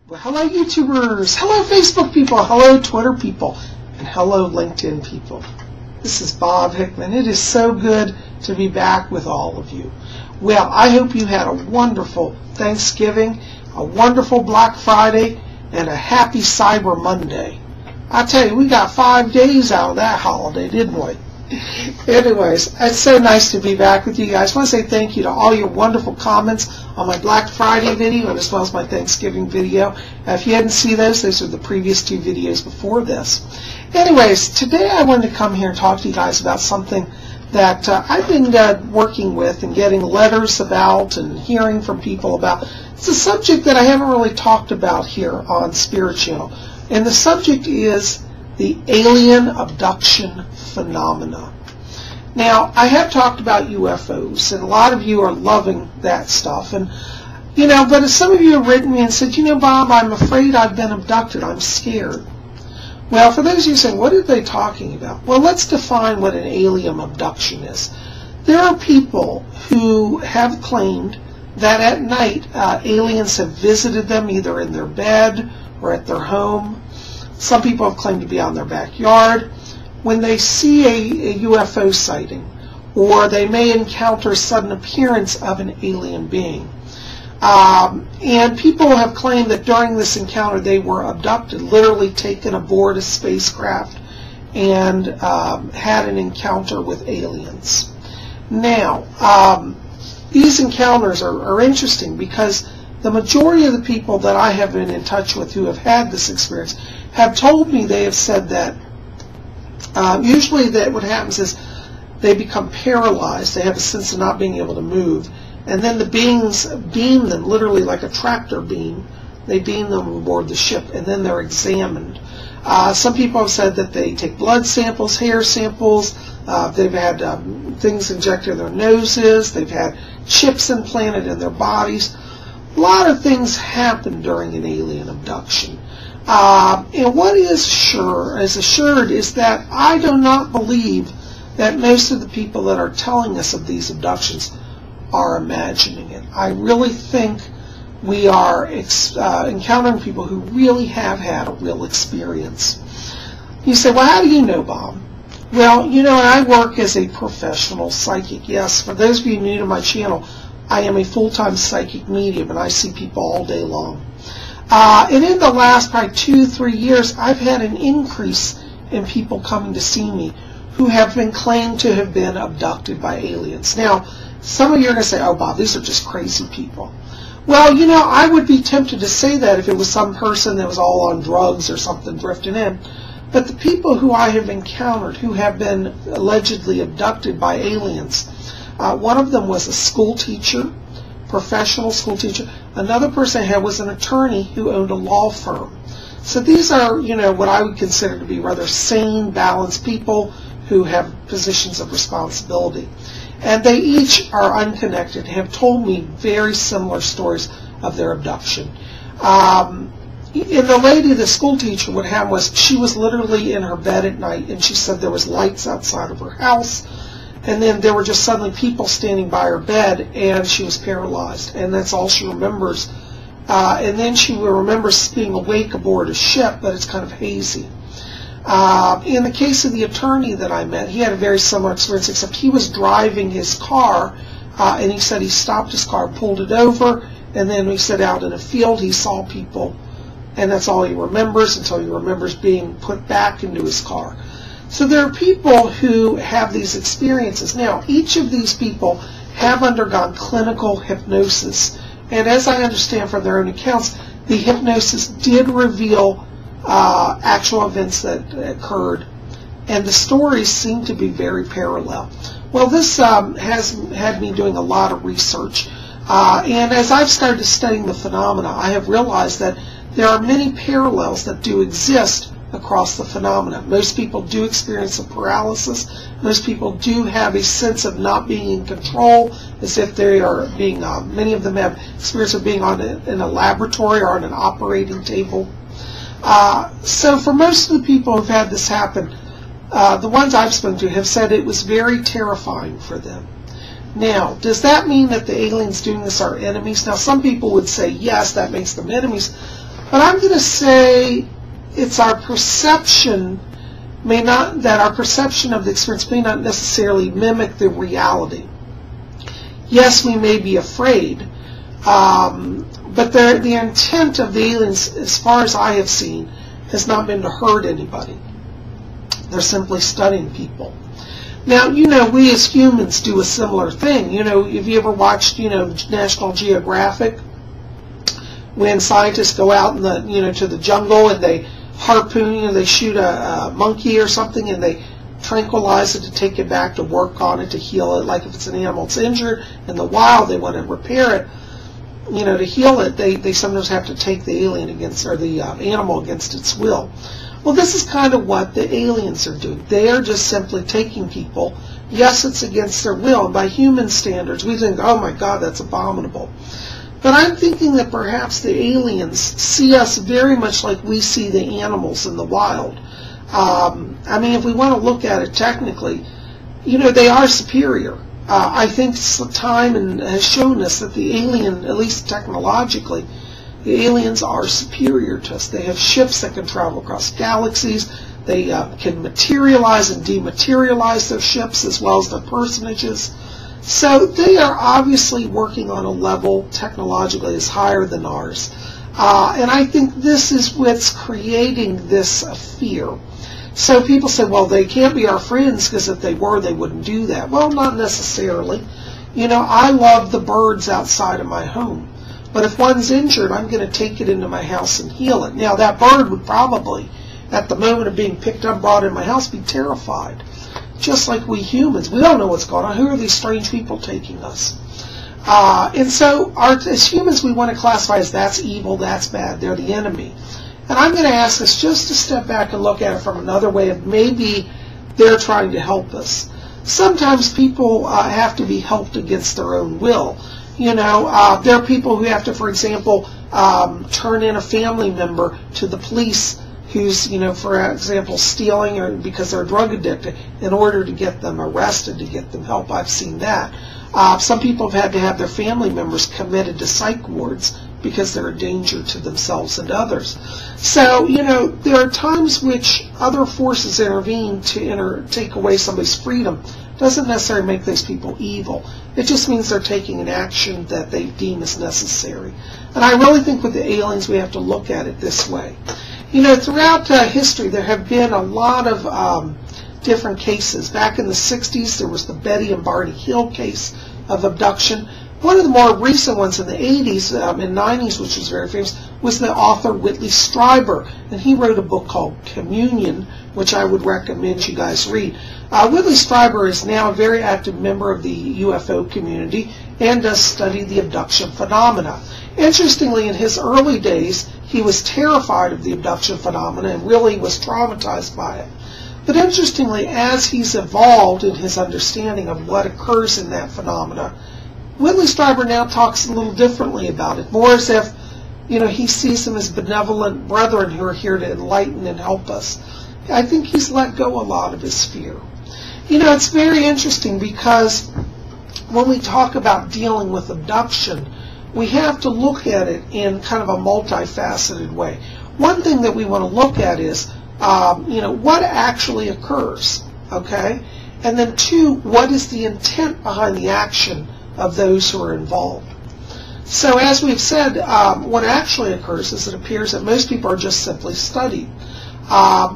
Well, hello YouTubers, hello Facebook people, hello Twitter people, and hello LinkedIn people. This is Bob Hickman. It is so good to be back with all of you. Well, I hope you had a wonderful Thanksgiving, a wonderful Black Friday, and a happy Cyber Monday. I tell you, we got 5 days out of that holiday, didn't we? Anyways, it's so nice to be back with you guys. I want to say thank you to all your wonderful comments on my Black Friday video and as well as my Thanksgiving video. If you hadn't seen those are the previous 2 videos before this. Anyways, today I wanted to come here and talk to you guys about something that I've been working with and getting letters about and hearing from people about. It's a subject that I haven't really talked about here on Spirit Channel. And the subject is the alien abduction phenomena. Now, I have talked about UFOs, and a lot of you are loving that stuff. And, but some of you have written me and said, Bob, I'm afraid I've been abducted. I'm scared. Well, for those of you saying, what are they talking about? Well, let's define what an alien abduction is. There are people who have claimed that at night aliens have visited them either in their bed or at their home. Some people have claimed to be out in their backyard. When they see a UFO sighting, or they may encounter a sudden appearance of an alien being. And people have claimed that during this encounter they were abducted, literally taken aboard a spacecraft and had an encounter with aliens. Now, these encounters are interesting because the majority of the people that I have been in touch with who have had this experience have told me, they have said that usually that what happens is they become paralyzed. They have a sense of not being able to move. And then the beings beam them, literally like a tractor beam. They beam them aboard the ship, and then they're examined. Some people have said that they take blood samples, hair samples. They've had things injected in their noses. They've had chips implanted in their bodies. A lot of things happen during an alien abduction. And what is assured is that I do not believe that most of the people that are telling us of these abductions are imagining it. I really think we are encountering people who really have had a real experience. You say, well, how do you know, Bob? Well, I work as a professional psychic. Yes, for those of you new to my channel, I am a full-time psychic medium, and I see people all day long. And in the last probably 2-3 years, I've had an increase in people coming to see me who have been claimed to have been abducted by aliens. Now, some of you are going to say, oh, Bob, these are just crazy people. Well, I would be tempted to say that if it was some person that was all on drugs or something drifting in. But the people who I have encountered who have been allegedly abducted by aliens, one of them was a school teacher, professional school teacher. Another person was an attorney who owned a law firm. So these are, what I would consider to be rather sane, balanced people who have positions of responsibility. And they each are unconnected, have told me very similar stories of their abduction. And the lady, the school teacher, what happened was she was literally in her bed at night, and she said there was lights outside of her house. And then there were just suddenly people standing by her bed, and she was paralyzed. And that's all she remembers. And then she remembers being awake aboard a ship, but it's kind of hazy. In the case of the attorney that I met, he had a very similar experience, except he was driving his car, and he said he stopped his car, pulled it over, and then he said out in a field he saw people. And that's all he remembers until he remembers being put back into his car. So there are people who have these experiences. Now, each of these people have undergone clinical hypnosis. And as I understand from their own accounts, the hypnosis did reveal actual events that occurred. And the stories seem to be very parallel. Well, this has had me doing a lot of research. And as I've started studying the phenomena, I have realized that there are many parallels that do exist across the phenomena. Most people do experience a paralysis. Most people do have a sense of not being in control, as if they are being, many of them have experience of being in a laboratory or on an operating table. So for most of the people who've had this happen, the ones I've spoken to have said it was very terrifying for them. Now, does that mean that the aliens doing this are enemies? Now, some people would say, yes, that makes them enemies. But I'm going to say it's our perception that our perception of the experience may not necessarily mimic the reality. Yes, we may be afraid, but the intent of the aliens, as far as I have seen, has not been to hurt anybody. They're simply studying people. Now, we as humans do a similar thing. Have you ever watched, National Geographic? When scientists go out in the, to the jungle and they harpoon, they shoot a monkey or something and they tranquilize it to take it back to work on it, to heal it. Like if it's an animal that's injured in the wild, they want to repair it, to heal it, they sometimes have to take the alien or the animal against its will. Well, this is kind of what the aliens are doing. They are just simply taking people. Yes, it's against their will, and by human standards, we think, oh my God, that's abominable. But I'm thinking that perhaps the aliens see us very much like we see the animals in the wild. If we want to look at it technically, they are superior. I think time has shown us that the alien, at least technologically, the aliens are superior to us. They have ships that can travel across galaxies. They can materialize and dematerialize their ships as well as their personages. So they are obviously working on a level technologically is higher than ours. And I think this is what's creating this fear. So people say, well, they can't be our friends because if they were, they wouldn't do that. Well, not necessarily. I love the birds outside of my home. But if one's injured, I'm going to take it into my house and heal it. Now, that bird would probably, at the moment of being picked up, brought in my house, be terrified. Just like we humans. We don't know what's going on. Who are these strange people taking us? And so, as humans, we want to classify as that's evil, that's bad, they're the enemy. And I'm going to ask us just to step back and look at it from another way of maybe they're trying to help us. Sometimes people have to be helped against their own will. There are people who have to, for example, turn in a family member to the police who's, for example, stealing or because they're drug addicted in order to get them arrested, to get them help. I've seen that. Some people have had to have their family members committed to psych wards because they're a danger to themselves and others. So, there are times which other forces intervene to take away somebody's freedom. Doesn't necessarily make those people evil. It just means they're taking an action that they deem as necessary. And I really think with the aliens we have to look at it this way. Throughout history there have been a lot of different cases. Back in the 60s there was the Betty and Barney Hill case of abduction. One of the more recent ones in the 80s and 90s, which was very famous, was the author Whitley Strieber. And he wrote a book called Communion, which I would recommend you guys read. Whitley Strieber is now a very active member of the UFO community and does study the abduction phenomena. Interestingly, in his early days, he was terrified of the abduction phenomena and really was traumatized by it. But interestingly, as he's evolved in his understanding of what occurs in that phenomena, Whitley Strieber now talks a little differently about it, more as if, he sees them as benevolent brethren who are here to enlighten and help us. I think he's let go a lot of his fear. It's very interesting because when we talk about dealing with abduction, we have to look at it in kind of a multifaceted way. One thing that we want to look at is, what actually occurs, okay? And then two, what is the intent behind the action of those who are involved? So as we've said, what actually occurs is it appears that most people are just simply studied.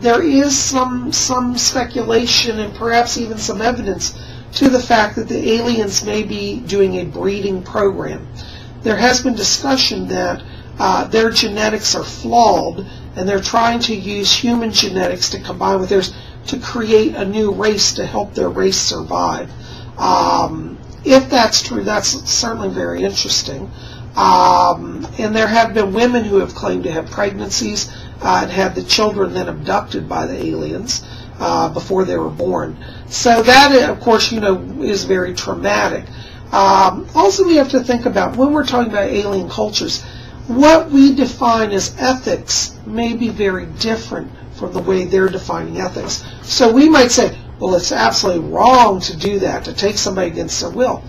There is some speculation and perhaps even some evidence to the fact that the aliens may be doing a breeding program. There has been discussion that their genetics are flawed and they're trying to use human genetics to combine with theirs to create a new race to help their race survive. If that's true, that's certainly very interesting. And there have been women who have claimed to have pregnancies and had the children then abducted by the aliens before they were born. So that, of course, is very traumatic. Also, we have to think about, when we're talking about alien cultures, what we define as ethics may be very different from the way they're defining ethics. So we might say, well, it's absolutely wrong to do that, to take somebody against their will.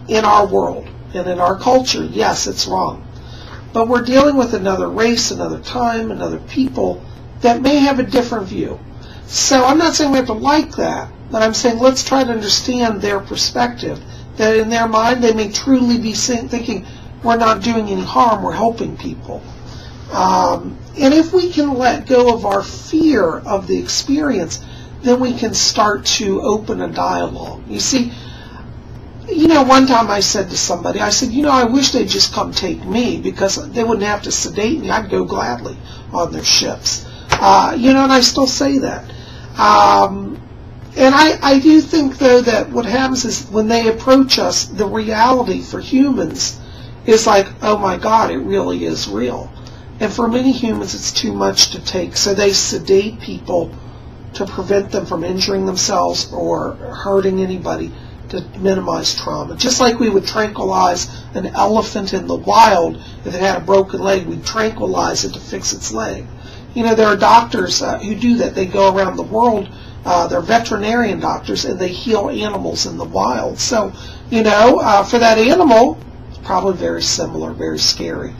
In our world and in our culture, yes, it's wrong. but we're dealing with another race, another time, another people that may have a different view. So I'm not saying we have to like that, but I'm saying let's try to understand their perspective, that in their mind they may truly be thinking we're not doing any harm, we're helping people. And if we can let go of our fear of the experience, then we can start to open a dialogue. You see, one time I said to somebody, I said, I wish they'd just come take me, because they wouldn't have to sedate me. I'd go gladly on their ships. And I still say that. And I do think, though, that what happens is when they approach us, the reality for humans is like, oh my God, it really is real. And for many humans, it's too much to take. So they sedate people to prevent them from injuring themselves or hurting anybody, to minimize trauma. Just like we would tranquilize an elephant in the wild if it had a broken leg, we'd tranquilize it to fix its leg. There are doctors who do that. They go around the world, they're veterinarian doctors, and they heal animals in the wild. So, for that animal, it's probably very similar, very scary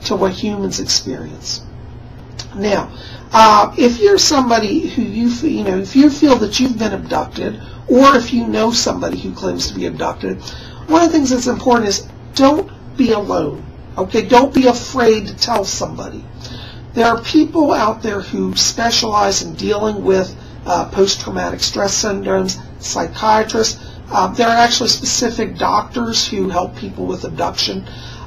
to what humans experience. Now, if you're somebody who if you feel that you've been abducted, or if you know somebody who claims to be abducted, one of the things that's important is don't be alone. Okay, don't be afraid to tell somebody. There are people out there who specialize in dealing with post-traumatic stress syndromes, psychiatrists. There are actually specific doctors who help people with abduction.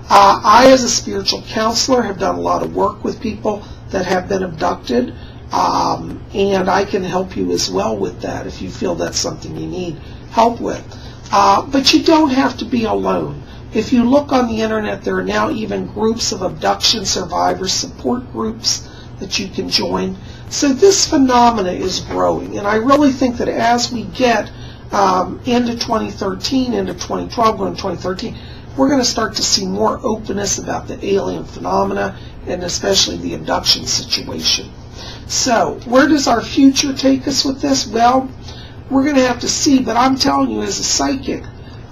I, as a spiritual counselor, have done a lot of work with people that have been abducted, and I can help you as well with that if you feel that's something you need help with. But you don't have to be alone. If you look on the internet, there are now even groups of abduction survivors, support groups that you can join. So this phenomena is growing, and I really think that as we get into 2013, into 2012, going to 2013, we're going to start to see more openness about the alien phenomena, and especially the abduction situation. So, where does our future take us with this? Well, we're going to have to see, but I'm telling you as a psychic,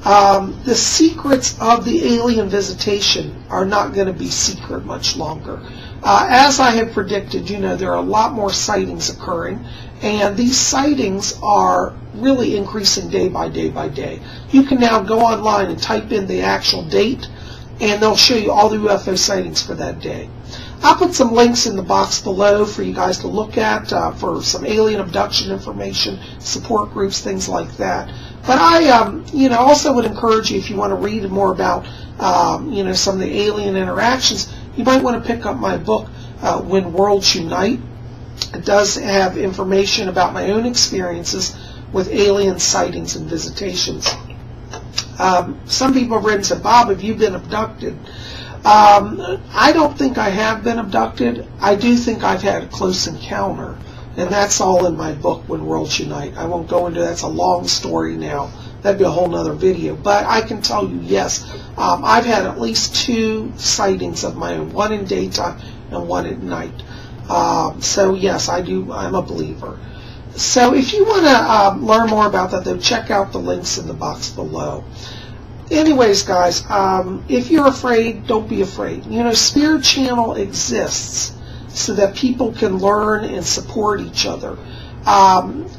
the secrets of the alien visitation are not going to be secret much longer. As I have predicted, there are a lot more sightings occurring, and these sightings are really increasing day by day by day. You can now go online and type in the actual date, and they'll show you all the UFO sightings for that day. I'll put some links in the box below for you guys to look at for some alien abduction information, support groups, things like that. But I, also would encourage you, if you want to read more about, some of the alien interactions, you might want to pick up my book, When Worlds Unite. It does have information about my own experiences with alien sightings and visitations. Some people have written and said, Bob, have you been abducted? I don't think I have been abducted. I do think I've had a close encounter, and that's all in my book, When Worlds Unite. I won't go into that. It's a long story now. That'd be a whole nother video. But I can tell you, yes, I've had at least 2 sightings of my own, one in daytime and one at night. So yes, I'm a believer. So if you want to learn more about that, though, check out the links in the box below. Anyways, guys, if you're afraid, don't be afraid. Spirit Channel exists so that people can learn and support each other.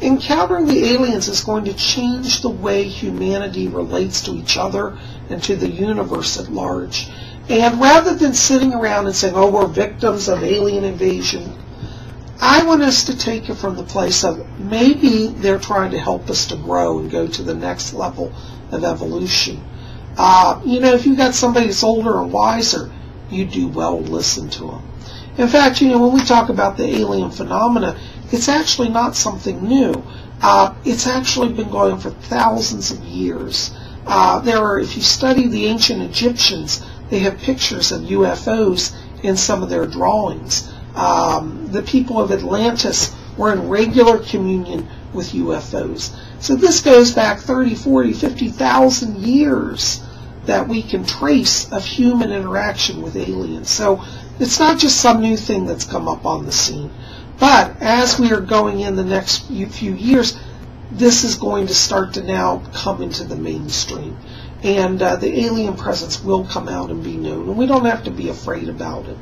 Encountering the aliens is going to change the way humanity relates to each other and to the universe at large. And rather than sitting around and saying, oh, we're victims of alien invasion, I want us to take it from the place of maybe they're trying to help us to grow and go to the next level of evolution. If you've got somebody that's older and wiser, you do well to listen to them. In fact, when we talk about the alien phenomena, it's actually not something new. It's actually been going on for thousands of years. If you study the ancient Egyptians, they have pictures of UFOs in some of their drawings. The people of Atlantis were in regular communion with UFOs. So this goes back 30, 40, 50,000 years that we can trace of human interaction with aliens. So it's not just some new thing that's come up on the scene. But as we are going in the next few years, this is going to start to now come into the mainstream. and the alien presence will come out and be known, and we don't have to be afraid about it.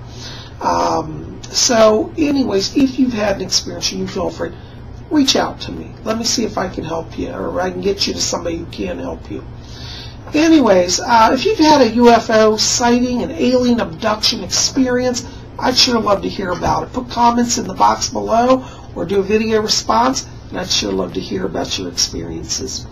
So anyways, if you've had an experience and you feel afraid, reach out to me. Let me see if I can help you, or I can get you to somebody who can help you. Anyways, if you've had a UFO sighting, an alien abduction experience, I'd sure love to hear about it. Put comments in the box below or do a video response, and I'd sure love to hear about your experiences.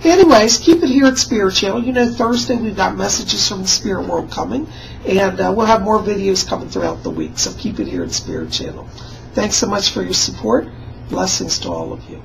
Anyways, keep it here at Spirit Channel. You know, Thursday we've got messages from the spirit world coming, and we'll have more videos coming throughout the week, so keep it here at Spirit Channel. Thanks so much for your support. Blessings to all of you.